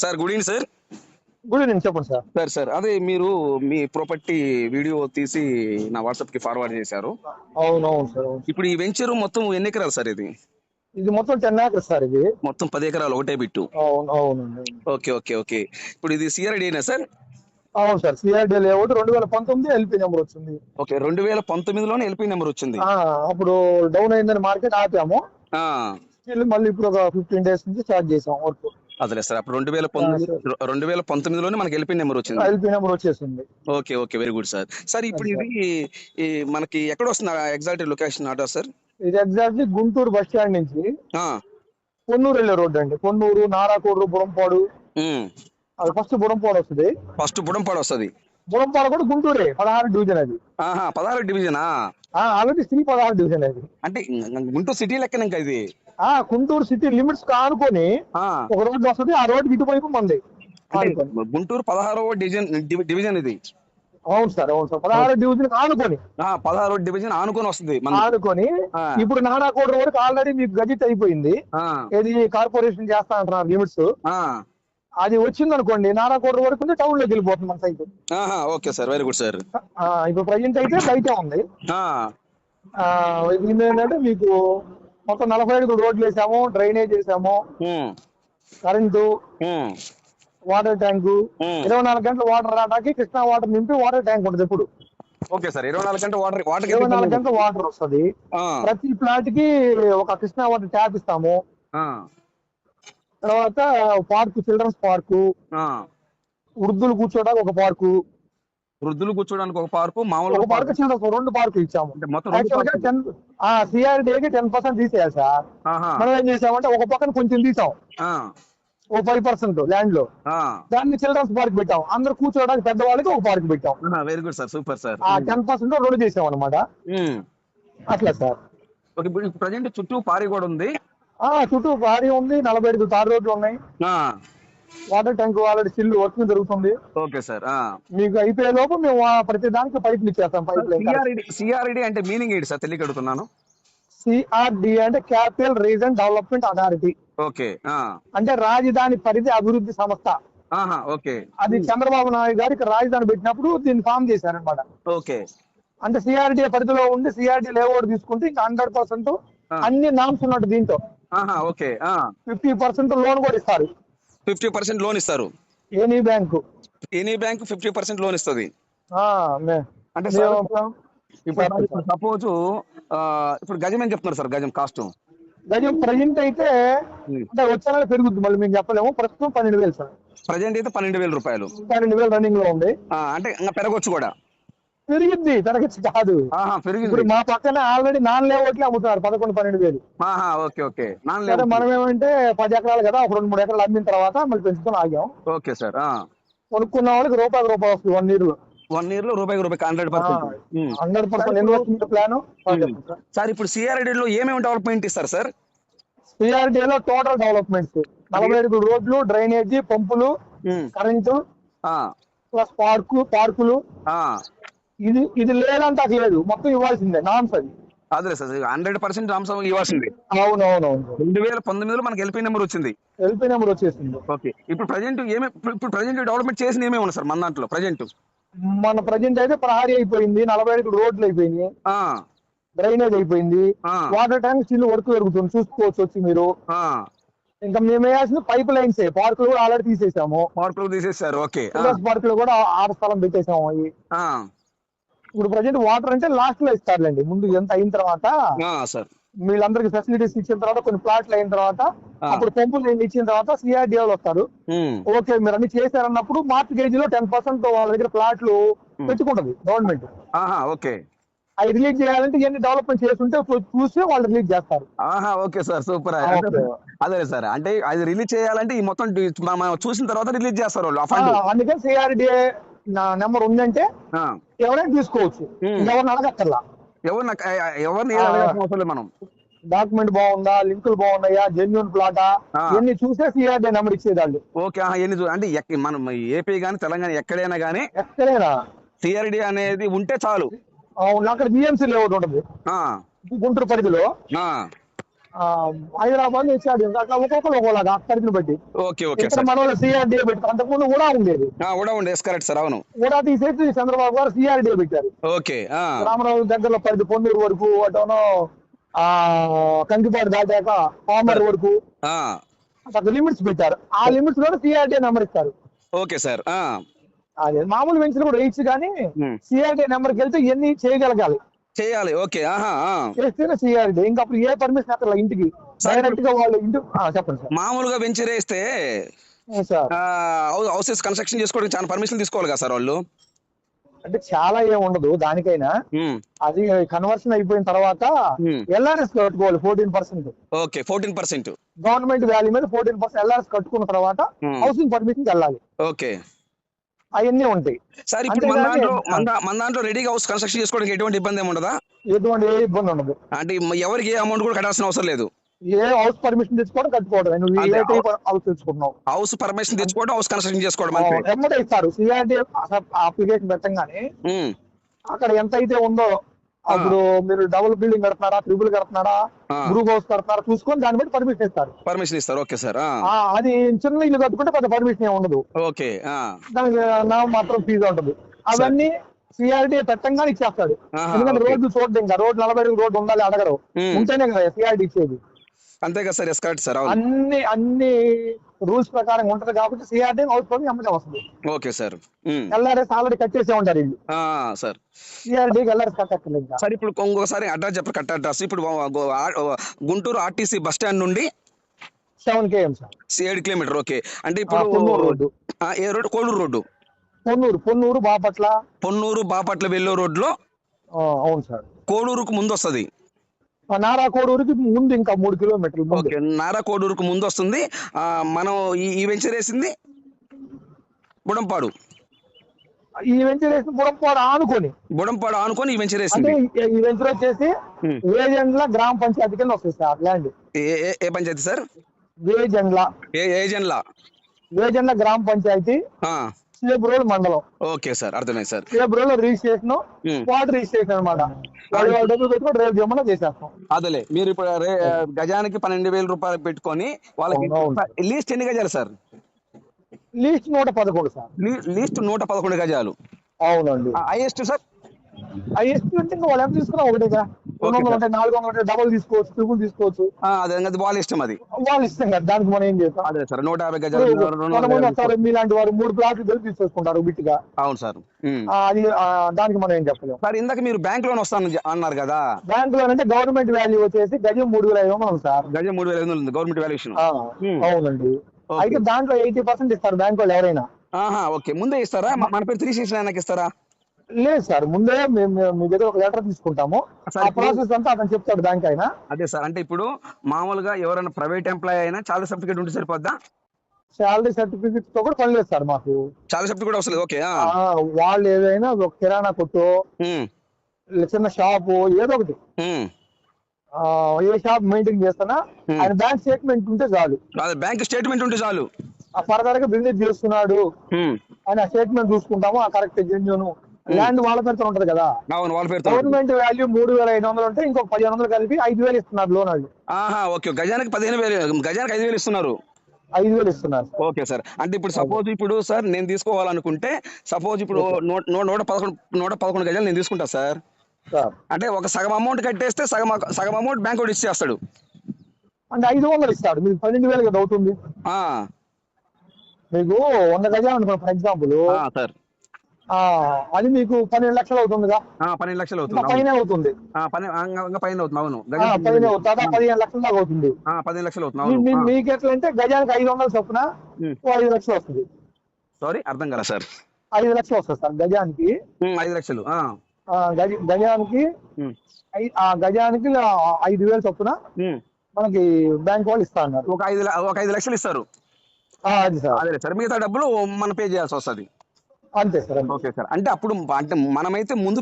Sir good evening sir. Good evening, చెప్పండి sir. Sir అదే మీరు మీ ప్రాపర్టీ వీడియో తీసి నా వాట్సాప్ కి ఫార్వర్డ్ చేశారు. అవునవును సార్, అవును. ఇప్పుడు ఈ వెంచర్ మొత్తం ఎన్ని ఎకరాలు సార్ ఇది? ఇది మొత్తం 10 acres సార్ ఇది. మొత్తం 10 ఎకరాలు ఒకటే బిట్టు. అవును, అవునండి. Okay okay okay. ఇప్పుడు ఇది సిఆర్డీనా సార్? అవును sir, CRD layout 2019 LP number వచ్చింది. ఓకే, 2019లోనే ఎల్పీ నెంబర్ వచ్చింది. అప్పుడు డౌన్ అయిందని మార్కెట్ ఆపాము. ఆ, మళ్ళీ ఇప్పుడు ఒక 15 days నుంచి స్టార్ట్ చేసాం వర్క్. అదే సార్, అప్పుడు 2019లోనే మనకి ఎల్పీ నెంబర్ వచ్చింది. ఎల్పీ నెంబర్ వచ్చేసింది. Okay okay, very good sir. Sir ఇప్పుడు ఇది మనకి ఎక్కడ వస్తుంది ఎగ్జాక్ట్ లొకేషన్ అడ్రస్ సార్? ఇది ఎగ్జాక్ట్లీ గుంటూరు బస్ స్టాండ్ నుంచి ఆ, పొన్నూరు వెళ్ళే రోడ్ అండి. పొన్నూరు, నారాకోడు, బుడంపాడు. అది ఫస్ట్ బుడంపాడు వస్తుంది. ఫస్ట్ బుడంపాడు వస్తుంది. బుడంపాడు కూడా గుంటూరే, 16 డివిజన్ అది. 16 డివిజనా? ఆల్రెడీ సి 16 డివిజన్ అది. అంటే గుంటూరు సిటీ లెక్కన ఇంకా ఇది. గుంటూరు సిటీ లిమిట్స్ ఆనుకొని ఒక రోడ్డు వస్తుంది. ఆ రోడ్డు ఇటువైపు మంది. గుంటూరు 16వ డివిజన్ ఇది. అవును సార్, అవును సార్, 16 డివిజన్ ఆనుకొని. 16వ డివిజన్ ఆనుకొని వస్తుంది ఆనుకొని. ఇప్పుడు నారాకోట వరకు ఆల్రెడీ మీకు గజిట్ అయిపోయింది. ఏది కార్పొరేషన్ చేస్తా అంటున్నారు లిమిట్స్. అది వచ్చింది అనుకోండి, నారాకోట వరకు టౌన్ లోకి వెళ్ళిపోతుంది మన site. Okay sir, very good sir. ఇప్పుడు ప్రజెంట్ అయితే బయట ఉంది. ఇది ఏంటంటే మీకు మొత్తం 45 రోడ్లు వేసాము, డ్రైనేజ్ వేసాము, కరెంటు, వాటర్ ట్యాంకు, 24 గంటలు వాటర్ రావడానికి కృష్ణా వాటర్ నింపి వాటర్ ట్యాంక్ ఉంటుంది ఎప్పుడు. ఓకే సార్, 24 గంటల వాటర్ 24 గంటల వాటర్ వస్తుంది. ప్రతి ఫ్లాట్ కి ఒక కృష్ణా వాటర్ ట్యాప్ ఇస్తాము. తర్వాత పార్కు, చిల్డ్రన్స్ పార్కు, వృద్ధులు కూర్చోడానికి ఒక పార్కు, వృద్ధులు కూర్చోడానికి ఒక పార్కు, మామూలు పార్కు, చిల్డ్రన్స్ 2 పార్కులు ఇచ్చాము. సిఆర్డీకి 10% తీసేయాలి సార్. మనం ఏం చేసామంటే ఒక పక్కన కొంచెం తీసాం, ఓ 5% ల్యాండ్ లో. దాన్ని చిల్డ్రన్స్ పార్క్ పెట్టాం. అందరు కూర్చోడానికి పెద్దవాళ్ళకి ఒక పార్క్ పెట్టాం. Very good sir, super sir. 10% 2 చేసాం అనమాట. అట్లా సార్. ప్రజెంట్ చుట్టూ పారి కూడా ఉంది. చుట్టూ పారి ఉంది. 45 తార్ రోడ్లు ఉన్నాయి. వాటర్ ట్యాంక్ ఆల్రెడీ సిల్ వర్కింగ్ జరుగుతుంది. Okay sir. మీకు అయిపోయే లోపు మేము ప్రతి దానికి పైపులు ఇచ్చేస్తాం. సిఆర్ఈడి అంటే మీనింగ్ ఏంటి సార్, తెలియక అడుగుతున్నాను. సిఆర్డి అంటే capital region development authority. Okay. అంటే రాజధాని పరిధి అభివృద్ధి సంస్థ. ఓకే. అది చంద్రబాబు నాయుడు గారికి రాజధాని పెట్టినప్పుడు దీన్ని ఫామ్ చేశారనమాట. ఓకే. అంటే సిఆర్డి పరిధిలో ఉండి సిఆర్డి లేఅవుట్ తీసుకుంటే ఇంకా 100% అన్ని నామ్స్ ఉన్నట్టు దీంతో. ఓకే. 50% లోన్ కూడా ఇస్తారు. 50% లోన్ ఇస్తారు. ఎనీ బ్యాంకు 50% లోన్ ఇస్తుంది. అంటే ఇప్పుడు సపోజ్ ఇప్పుడు గజం ఏం చెప్తున్నారు సార్? గజం కాస్ట్ గజం ప్రజెంట్ అయితే అంటే వచ్చే నెల పెరుగుద్ది, మళ్ళీ మేము చెప్పలేము. ప్రస్తుతం 12,000 సార్. ప్రజెంట్ అయితే 12,000 రూపాయలు. 12,000 రన్నింగ్ లో ఉంది. అంటే ఇంకా పెరగొచ్చు కూడా. పెరిగింది, పెరగచ్చు కాదు. ఇప్పుడు మా పక్కన ఆల్రెడీ నాన్ లేఅవుట్లే అమ్ముతున్నారు 11-12,000. Okay okay. మనం ఏమంటే 10 ఎకరాలు కదా, ఒక 2-3 ఎకరాలు అమ్మిన తర్వాత మళ్ళీ పెంచుకొని ఆగాం. Okay sir. కొనుక్కున్న వాళ్ళకి రూపాయి వస్తుంది 1 year లో. 1 year లో రూపాయి 100%. 100% ఇన్వెస్ట్మెంట్ ప్లాన్. సార్ ఇప్పుడు సిఆర్డీలో ఏమేమి డెవలప్మెంట్ ఇస్తారు సార్? సిఆర్డీలో టోటల్ డెవలప్మెంట్స్ 45 రోడ్లు, డ్రైనేజీ, పంపులు, కరెంటు, ప్లస్ పార్కులు. ఇది లేదంటే అది లేదు, మొత్తం ఇవ్వాల్సిందే నామ్స్. అది అదే సార్, 100% నామ్స్ ఇవ్వాల్సిందే. అవునవును. 2019లో మనకి ఎల్పీ నెంబర్ వచ్చింది. ఎల్పీ నెంబర్ వచ్చేసింది. ఓకే. ఇప్పుడు ప్రజెంట్ డెవలప్మెంట్ చేసిన ఏమేమి ఉన్నాయి సార్ మన దాంట్లో? మన ప్రజెంట్ అయితే ప్రహారీ అయిపోయింది, 45 రోడ్లు అయిపోయినాయి, డ్రైనేజ్ అయిపోయింది, వాటర్ ట్యాంక్ స్టిల్ వర్క్ జరుగుతుంది, చూసుకోవచ్చు వచ్చి మీరు. ఇంకా మేము వేయాల్సిన పైప్ లైన్స్. పార్కులు కూడా ఆల్రెడీ తీసేసాము. తీసేసారు. ఓకే. పార్కులు కూడా 6 స్థలం పెట్టేసాము. అవి ఇప్పుడు ప్రజెంట్ వాటర్ అంటే లాస్ట్ లో ఇస్తారులేండి. ముందు ఎంత అయిన తర్వాత వీళ్ళందరికి ఫెసిలిటీస్ ఇచ్చిన తర్వాత, కొన్ని ప్లాట్లు అయిన తర్వాత, అప్పుడు పంపులు ఇచ్చిన తర్వాత సిఆర్డీ వాళ్ళు వస్తారు. ఓకే మీరు అన్ని చేశారన్నప్పుడు మార్కెట్ లో 10% వాళ్ళ దగ్గర ప్లాట్లు పెట్టుకుంటది గవర్నమెంట్. ఓకే. అవి రిలీజ్ చేయాలంటే ఇవన్నీ డెవలప్మెంట్ చేస్తుంటే చూసి వాళ్ళు రిలీజ్ చేస్తారు. Okay sir, super. అదే సార్, అంటే అది రిలీజ్ చేయాలంటే ఈ మొత్తం చూసిన తర్వాత రిలీజ్ చేస్తారు వాళ్ళు. అందుకని సిఆర్డీ నెంబర్ ఉందంటే ఎవరైనా తీసుకోవచ్చు, ఎవరిని అడగక్కర్లా. ఎవరిని మనం డాక్యుమెంట్ బాగుందా, లింకులు బాగున్నాయా, జెన్యూన్ ప్లాటా, ఇవన్నీ చూసే సిఆర్డీ నెంబర్ ఇచ్చేదాళ్ళు. ఓకే. అంటే మనం ఏపీ గానీ తెలంగాణ ఎక్కడైనా సిఆర్డీ అనేది ఉంటే చాలు. అక్కడ జిఎంసీ లేఅవుట్ ఉంటుంది గుంటూరు పరిధిలో. హైదరాబాద్ హెచ్ఆర్డి అట్లా ఒక్కొక్కరు ఒకలాగా పరిధిని బట్టి. ఓకే ఓకే ఇక్కడ సార్. మన వాళ్ళు సిఆర్డీఏ పెట్టారు, అంతకుముందు కూడా ఉండేది. కూడా ఉండేది కరెక్ట్ సార్, అవును. కూడా తీసేసి చంద్రబాబు గారు సిఆర్డీఏ పెట్టారు. ఓకే. రామరాజు దగ్గరలో పరిధి పొన్నూరు వరకు, అటోనో కంకిపాడు దాటాక పామర్ వరకు అట్లా లిమిట్స్ పెట్టారు. ఆ లిమిట్స్ లో సిఆర్డీఏ నెంబర్ ఇస్తారు. Okay sir. అదే మామూలు వెంచర్ కూడా వేయచ్చు, కానీ సిఆర్డీఏ నెంబర్కి వెళ్తే ఇవన్నీ చేయగలగాలి, చేయాలి. ఓకే. చేస్తేనే సిఆర్డీ. ఇంకా అప్పుడు ఏ పర్మిషన్ అక్కడ ఇంటికి డైరెక్ట్ గా వాళ్ళు ఇంటి. చెప్పండి సార్. మామూలుగా వెంచర్ వేస్తే హౌసెస్ కన్స్ట్రక్షన్ చేసుకోవడానికి చాలా పర్మిషన్ తీసుకోవాలి కదా సార్ వాళ్ళు? అంటే చాలా ఏం ఉండదు దానికైనా. అది కన్వర్షన్ అయిపోయిన తర్వాత ఎల్ఆర్ఎస్ కట్టుకోవాలి 14%. ఓకే, 14%. గవర్నమెంట్ వాల్యూ మీద 14% ఎల్ఆర్ఎస్ కట్టుకున్న తర్వాత హౌసింగ్ పర్మిషన్ వెళ్ళాలి. ఓకే, అవన్నీ ఉంటాయి సార్. ఇప్పుడు మన దాంట్లో రెడీగా హౌస్ కన్స్ట్రక్షన్ చేసుకోవడానికి ఎటువంటి ఇబ్బంది ఏమి ఉండదా? ఎటువంటి ఏ ఇబ్బంది ఉండదు. అంటే ఎవరికి ఏ అమౌంట్ కూడా కట్టాల్సిన అవసరం లేదు. ఏ హౌస్ పర్మిషన్ తెచ్చుకోవడం కట్టుకోవడం. నువ్వు ఏ టైప్ హౌస్ తెచ్చుకుంటున్నావు, హౌస్ పర్మిషన్ తెచ్చుకోవడం, హౌస్ కన్స్ట్రక్షన్ చేసుకోవడం ఎమ్మటే ఇస్తారు. సిఆర్డీ అప్లికేషన్ పెట్టంగానే అక్కడ ఎంత అయితే ఉందో, అప్పుడు మీరు డబుల్ బిల్డింగ్ కడుతున్నారా, ట్రిపుల్ కడుతున్నారా, గ్రూప్ హౌస్ కడుతున్నారా చూసుకొని దాన్ని బట్టి పర్మిషన్ ఇస్తారు. పర్మిషన్ ఇస్తారు. Okay sir. అది చిన్న ఇల్లు కట్టుకుంటే పెద్ద పర్మిషన్ ఏమి ఉండదు. ఓకే. దానికి నా మాత్రం ఫీజు ఉంటుంది. అవన్నీ సిఆర్డీ పెట్టంగానే ఇచ్చేస్తాడు. ఎందుకంటే రోడ్లు చూడదు, ఇంకా రోడ్లు 40 అడుగులు రోడ్డు ఉండాలి అడగరు, ఉంటేనే కదా సిఆర్డీ ఇచ్చేది. అంతే కదా సార్? Correct sir. అన్ని రూల్స్ ప్రకారం ఉంటది కాబట్టి సిఆర్డీ హౌస్ పర్మిషన్ అమ్మటే వస్తుంది. Okay sir. ఎల్ఆర్ఎస్ ఆల్రెడీ కట్టేసే ఉంటారు ఇల్లు. సార్, సిఆర్డీకి ఎల్ఆర్ఎస్ కట్టక్కర్లేదు సార్. ఇప్పుడు ఇంకొకసారి అడ్రస్ చెప్పరు, కరెక్ట్ అడ్రస్. ఇప్పుడు గుంటూరు ఆర్టీసీ బస్ స్టాండ్ నుండి 7 km సార్, 7 కిలోమీటర్. ఓకే. అంటే ఇప్పుడు పొన్నూరు రోడ్డు, ఏ రోడ్డు? కోడూరు రోడ్డు. పొన్నూరు బాపట్ల వెళ్ళు రోడ్ లో. అవును సార్. కోడూరుకు ముందు వస్తుంది. నారా కోడూరుకి ముందు ఇంకా 3 కిలోమీటర్లు. ఓకే, నారా కోడూరుకు ముందు వస్తుంది. మనం ఈ వెంచర్ వేసింది బుడంపాడు. ఈ వెంచర్ వేసిన బుడంపాడు ఆనుకొని ఈ వెంచర్ వేసింది. ఈ వెంచర్ వచ్చేసి వేజెండ్ల గ్రామ పంచాయతీ కింద వస్తుంది సార్ ల్యాండ్. ఏ పంచాయతీ సార్? వేజెండ్ల గ్రామ పంచాయతీ, సేబ్రోల్ మండలం. ఓకే సార్, అర్థమైంది సార్. సేబ్రోల్ రిజిస్ట్రేషన్, వాటర్ రిజిస్ట్రేషన్ అనమాట. డబ్బులు పెట్టుకొని రేపు జమ్మలో చేసేస్తాం. అదేలే. మీరు ఇప్పుడు గజానికి 12,000 రూపాయలు పెట్టుకొని వాళ్ళకి లీస్ట్ ఎన్ని గజాలు సార్? Least 111 sir. లీస్ట్ 111 గజాలు. అవునండి. Highest sir? హైయెస్ట్ అంటే ఇంకా వాళ్ళు ఎంత తీసుకున్నా ఒకటేగా. 200 అంటే 400 డబుల్ తీసుకోవచ్చు, ట్రిపుల్ తీసుకోవచ్చు. అది వాళ్ళ ఇష్టం. అది వాళ్ళ ఇష్టం కదా, దానికి మనం ఏం చేస్తాం? అదే సార్. 150 గజాలు మీలాంటి వారు 3 ప్లాట్లు కలిపి తీసుకొచ్చుకుంటారు బిట్గా. అవును సార్. అది దానికి మనం ఏం చెప్పలేము సార్. ఇందాక మీరు బ్యాంక్ లోన్ వస్తాను అన్నారు కదా? బ్యాంక్ లోన్ అంటే గవర్నమెంట్ వాల్యూ వచ్చేసి గజం 3,500 ఉంది సార్. గజం 3,500 ఉంది గవర్నమెంట్ వాల్యుయేషన్. అవునండి. అయితే దాంట్లో 80% ఇస్తారు బ్యాంక్ వాళ్ళు ఎవరైనా. ఓకే, ముందే ఇస్తారా? మన పేరు రిజిస్ట్రేషన్ ఆయనకి ఇస్తారా? లేదు సార్, ముందే మేము మీ దగ్గర ఒక లెటర్ తీసుకుంటాము. ఆ ప్రాసెస్ అంతా అతను చెప్తాడు బ్యాంక్ అయినా. అదే సార్. అంటే ఇప్పుడు మామూలుగా ఎవరైనా ప్రైవేట్ ఎంప్లాయీ అయినా శాలరీ సర్టిఫికేట్ ఉంటే సరిపోద్దా? శాలరీ సర్టిఫికేట్ తో కూడా పని లేదు సార్ మాకు. శాలరీ సర్టిఫికేట్ కూడా వస్తుంది. ఓకే. వాళ్ళు ఏదైనా ఒక కిరాణా కొట్టు, చిన్న షాపు, ఏదో ఒకటి ఏ షాప్ మెయింటైన్ చేస్తానా ఆయన బ్యాంక్ స్టేట్మెంట్ ఉంటే చాలు. బ్యాంక్ స్టేట్మెంట్ ఉంటే చాలు. ఫర్దర్ గా బిజినెస్ చేస్తున్నాడు అని ఆ స్టేట్మెంట్ చూసుకుంటాము. ఆ కరెక్ట్ జెన్యూన్. ల్యాండ్ వాళ్ళ పేరుతో ఉంటది కదా. గవర్నమెంట్ వాల్యూ 3,500 ఉంటే ఇంకొక 1,500 కలిపి 5,000 ఇస్తున్నారు లోన్ వాళ్ళు. ఓకే, గజానికి 15,000, గజానికి 5,000 ఇస్తున్నారు. 5,000 ఇస్తున్నారు. Okay sir. అంటే ఇప్పుడు సపోజ్ ఇప్పుడు సార్ నేను తీసుకోవాలనుకుంటే, సపోజ్ ఇప్పుడు 111 గజాలు నేను తీసుకుంటా సార్. అంటే ఒక సగం అమౌంట్ కట్టేస్తే సగం అమౌంట్ బ్యాంక్ వాడు ఇచ్చేస్తాడు. అంటే 500 ఇస్తాడు. మీకు 12,000 కదా అవుతుంది. మీకు 100 గజాలు అనుకోండి ఫర్ ఎగ్జాంపుల్ సార్. అది మీకు 12 లక్షలు అవుతుందిగా. 12 లక్షలు అవుతుంది. పైన అవుతుంది. పైన అవుతుంది. అవును, పైన అవుతుంది. 15 లక్షల దాకా అవుతుంది. 15 లక్షలు అవుతుంది. మీకు ఎట్లా అంటే గజానికి 500 చొప్పున 5 లక్షలు వస్తుంది. సారీ, అర్థం కదా సార్? 5 లక్షలు వస్తుంది సార్ గజానికి. 5 లక్షలు గజానికి 5,000 చొప్పున మనకి బ్యాంక్ వాళ్ళు ఇస్తా అన్నారు. ఒక 5 లక్షలు ఇస్తారు. అది సార్. అదే సార్. మిగతా డబ్బులు మనం పే చేయాల్సి వస్తుంది. అంతే సార్. Okay sir. అంటే అప్పుడు అంటే మనమైతే ముందు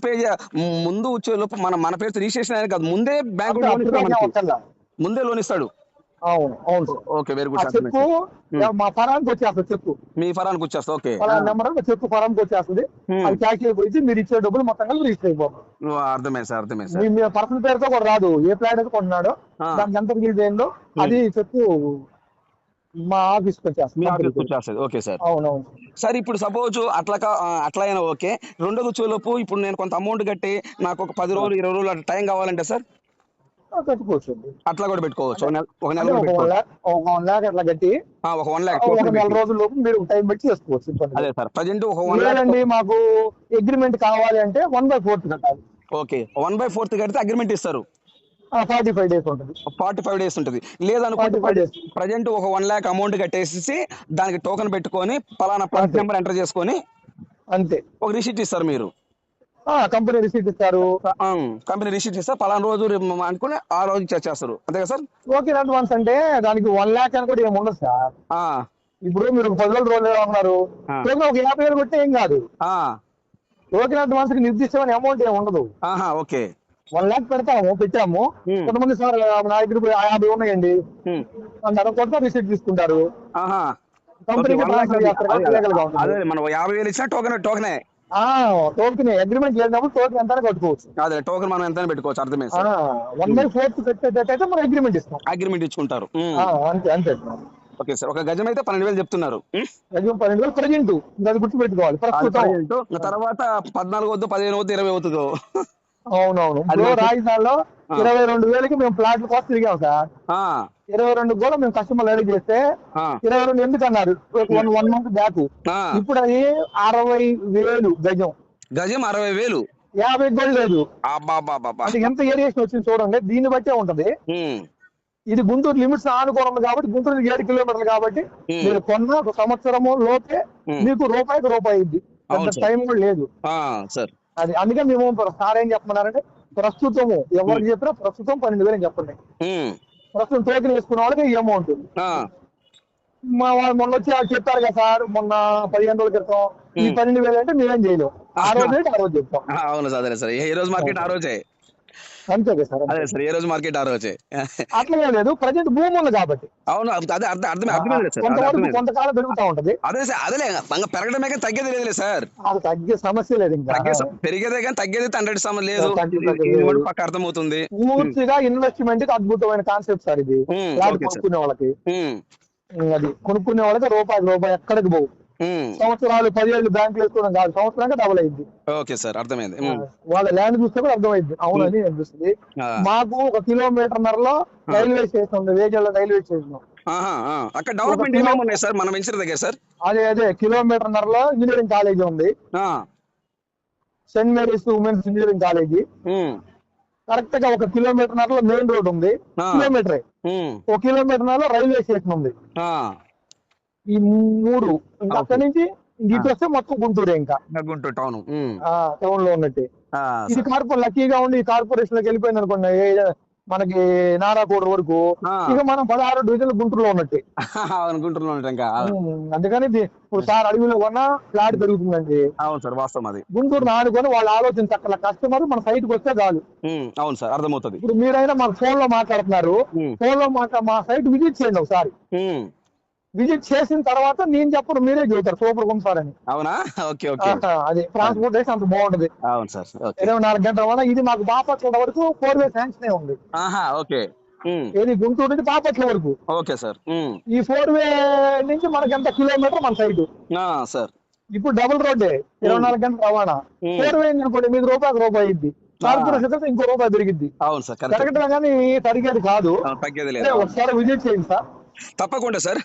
వచ్చే లోపు మన పేరు రిజిస్ట్రేషన్ అనేది కాదు, ముందే బ్యాంక్ ముందే లోన్ ఇస్తాడు. అవును అవును సార్. ఓకే, వెరీ ఆ గుడ్ సార్. చెక్కు మా ఫరానికి వచ్చేస్తుంది చెక్కు. మీ ఫరానికి వచ్చేస్తా. ఓకే. ఫలానా నెంబర్ చెక్కు ఫరానికి వచ్చేస్తుంది. అది క్యాష్ అయిపోయింది, మీరు ఇచ్చే డబ్బులు మొత్తం కలిపి రిజిస్టర్ అయిపోతుంది. అర్థమైంది సార్, అర్థమైంది సార్. మీ పర్సనల్ పేరుతో కూడా రాదు, ఏ ప్లాట్ అయితే కొంటున్నాడో దానికి ఎంత రిలీజ్ అయిందో అది చెక్కు మా ఆఫీస్కి వచ్చేస్తుంది. మీ ఆఫీస్కి వచ్చేస్తుంది. Okay sir. అవునవును సార్ ఇప్పుడు సపోజ్ అట్లా అయినా ఓకే, రెండో వచ్చేలోపు ఇప్పుడు నేను కొంత అమౌంట్ కట్టి నాకు ఒక 10 రోజులు 20 రోజులు అట్లా టైం కావాలంటే సార్ కట్టుకోవచ్చు. అట్లా కూడా పెట్టుకోవచ్చు. ఒక నెల ఒక 1 lakh అట్లా కట్టి ఒక 1 lakh ఒక నెల రోజుల లోపు మీరు టైం పెట్టి చేసుకోవచ్చు. అదే సార్, ప్రజెంట్ ఒక 1 lakh. లేదండి మాకు అగ్రిమెంట్ కావాలి అంటే 1/4 కట్టాలి. ఓకే, 1/4 కడితే అగ్రిమెంట్ ఇస్తారు. 45 days ఉంటుంది. 45 days ఉంటుంది. లేదనుకుంటే 45 days. ప్రజెంట్ ఒక 1 lakh అమౌంట్ కట్టేసి దానికి టోకెన్ పెట్టుకొని పలానా ప్లాట్ నెంబర్ ఎంటర్ చేసుకొని అంతే ఒక రిసీట్ ఇస్తారు మీరు. కంపెనీ రిసీట్ ఇస్తారు. కంపెనీ రిసీట్ ఇస్తే పలానా రోజు అనుకుని ఆ రోజు చేస్తారు, అంతే కదా సార్? టోకెన్ అడ్వాన్స్ అంటే దానికి 1 lakh అని కూడా ఏమి ఉండదు సార్. ఇప్పుడు మీరు 10 రోజులు ఉన్నారు, టోకెన్ ఒక 50,000 కొట్టే ఏం కాదు. టోకెన్ అడ్వాన్స్ కి నిర్దిష్టమైన అమౌంట్ ఏమి ఉండదు. ఓకే, 1 lakh పెట్టాము. కొంతమంది సార్ నా దగ్గర 50 ఉన్నాయండి అంటారు, కొత్త రిసీట్ తీసుకుంటారు. కంపెనీకి ట్రాన్స్ఫర్ చేస్తారు. అదే మనం 50,000 ఇచ్చినా టోకెనే అగ్రిమెంట్ లేనప్పుడు టోకెన్ ఎంత కట్టుకోవచ్చు. అదే టోకెన్ మనం ఎంత పెట్టుకోవచ్చు. అర్థమే. 1/4 కట్టేటట్టయితే మనం అగ్రిమెంట్ ఇస్తాం. అగ్రిమెంట్ ఇచ్చుకుంటారు. అంతే అంతే. ఓకే సార్, ఒక గజం అయితే 12,000 చెప్తున్నారు. గజం 12,000 ప్రజెంట్, అది గుర్తుపెట్టుకోవాలి. తర్వాత 14 వద్దు, 15 వద్దు, 20 అవుతుందో. అవునవును. రాజధానిలో 22,000కి మేము ప్లాట్ల కోసం తిరిగాం సార్. 22 కూడా మేము కస్టమర్లు అడిగి చేస్తే 22 ఎందుకు అన్నారు 1 month బ్యాక్. ఇప్పుడు అది 60,000 గజం. గజం 60,000. 50 కూడా లేదు. అది ఎంత ఏరియేషన్ వచ్చింది చూడండి, దీన్ని బట్టే ఉంటది. ఇది గుంటూరు లిమిట్స్ ఆనుకోవడం కాబట్టి, గుంటూరు 7 కిలోమీటర్లు కాబట్టి మీరు కొన్న ఒక సంవత్సరము లోపే మీకు రూపాయికి రూపాయి అయింది. టైం కూడా లేదు సార్. అది అందుకే మేము సార్ ఏం చెప్పమన్నారంటే ప్రస్తుతము ఎవరికి చెప్పినా ప్రస్తుతం 12,000 చెప్పండి. ప్రస్తుతం టోకెన్ వేసుకున్న వాళ్ళకి ఈ అమౌంట్. మా వాళ్ళు మొన్న వచ్చి చెప్పారు కదా సార్, మొన్న 15 రోజుల క్రితం ఈ 12,000 అంటే మేమేం చేయలేము. ఆ రోజు ఆ రోజు చెప్తాం. అవును సార్, అదే సార్, ఏ రోజు మార్కెట్ ఆ రోజే. అంతే కదా సార్. అదే సార్, ఏ రోజు మార్కెట్ ఆ రోజే. అట్లా లేదు, ప్రజెంట్ భూమి ఉంది కాబట్టి. అవును, అదే అర్థమైంది సార్. కొంతకాలం పెరుగుతా ఉంటది. అదే సార్, అదేలే పెరగడమే కానీ తగ్గేది లేదులే సార్. అది తగ్గే సమస్య లేదు. ఇంకా పెరిగేదే కానీ తగ్గేది 100 లేదు. పక్క అర్థమవుతుంది. పూర్తిగా ఇన్వెస్ట్మెంట్ కి అద్భుతమైన కాన్సెప్ట్ సార్ ఇది. కొనుక్కునే వాళ్ళకి అది కొనుక్కునే వాళ్ళకి రూపాయి ఎక్కడికి పోవు. సంవత్సరాలు 10 ఏళ్ళు బ్యాంకులు వేసుకోవడం కాదు, సంవత్సరానికి డబుల్ అయింది. ఓకే సార్, అర్థమైంది. వాళ్ళ ల్యాండ్ చూస్తే కూడా అర్థమైంది, అవునని అనిపిస్తుంది. మాకు 1 కిలోమీటర్న్నరలో రైల్వే స్టేషన్ ఉంది, వేజల్లో రైల్వే స్టేషన్. అక్కడ డెవలప్మెంట్ ఏమేమి ఉన్నాయి సార్ మన వెంచర్ దగ్గర సార్? అదే కిలోమీటర్న్నరలో ఇంజనీరింగ్ కాలేజీ ఉంది, Saint Mary's women's engineering college. Correct గా 1 కిలోమీటర్న్నరలో మెయిన్ రోడ్ ఉంది, కిలోమీటరే. 1 కిలోమీటర్న్నరలో రైల్వే స్టేషన్ ఉంది. ఈ 3 ఇంకా అక్కడి నుంచి ఇటు వస్తే మొత్తం గుంటూరే. ఇంకా గుంటూరు టౌన్ లో ఉన్నట్టే. ఇది లక్కీగా ఉండి కార్పొరేషన్ లోకి వెళ్ళిపోయింది అనుకోండి, మనకి నారాకోడ వరకు, ఇక మనం 16 డివిజన్లు గుంటూరులో ఉన్నట్టే. గుంటూరులో ఇంకా అందుకని ఇప్పుడు సార్ అడవిలో కొన్నా ఫ్లాట్ పెరుగుతుందండి. అవును సార్, వాస్తవం అది. గుంటూరు ఆనుకొని వాళ్ళు ఆలోచించక్కల, కస్టమర్ మన సైట్ కి వస్తే చాలు. అవును సార్, అర్థమవుతుంది. ఇప్పుడు మీరైనా మాకు ఫోన్ లో మాట్లాడుతున్నారు, ఫోన్ లో మా సైట్ విజిట్ చేయండి ఒకసారి. విజిట్ చేసిన తర్వాత నేను చెప్పను, మీరే చెబుతారు సూపర్ ఉంది సార్ అని. అవునా? Okay okay. అది ట్రాన్స్పోర్టేషన్ అంత బాగుంటది. అవును సార్. 24 గంటల వల్ల ఇది మాకు బాపట్ల వరకు 4-way శాంక్షన్ ఉంది. ఓకే. ఏది గుంటూరు నుంచి బాపట్ల వరకు. Okay sir. ఈ 4-way నుంచి మనకి ఎంత కిలోమీటర్ మన సైట్ సార్. ఇప్పుడు డబుల్ రోడ్డే, 24 గంటల రవాణా. 4-way అనుకోండి, మీకు రూపాయి అయింది. కార్పొరేషన్ ఇంకో రూపాయి పెరిగింది. అవును సార్, పెరగడం కానీ తరిగేది కాదు. తగ్గేది లేదు. ఒకసారి విజిట్ చేయండి సార్. తప్పకుండా సార్.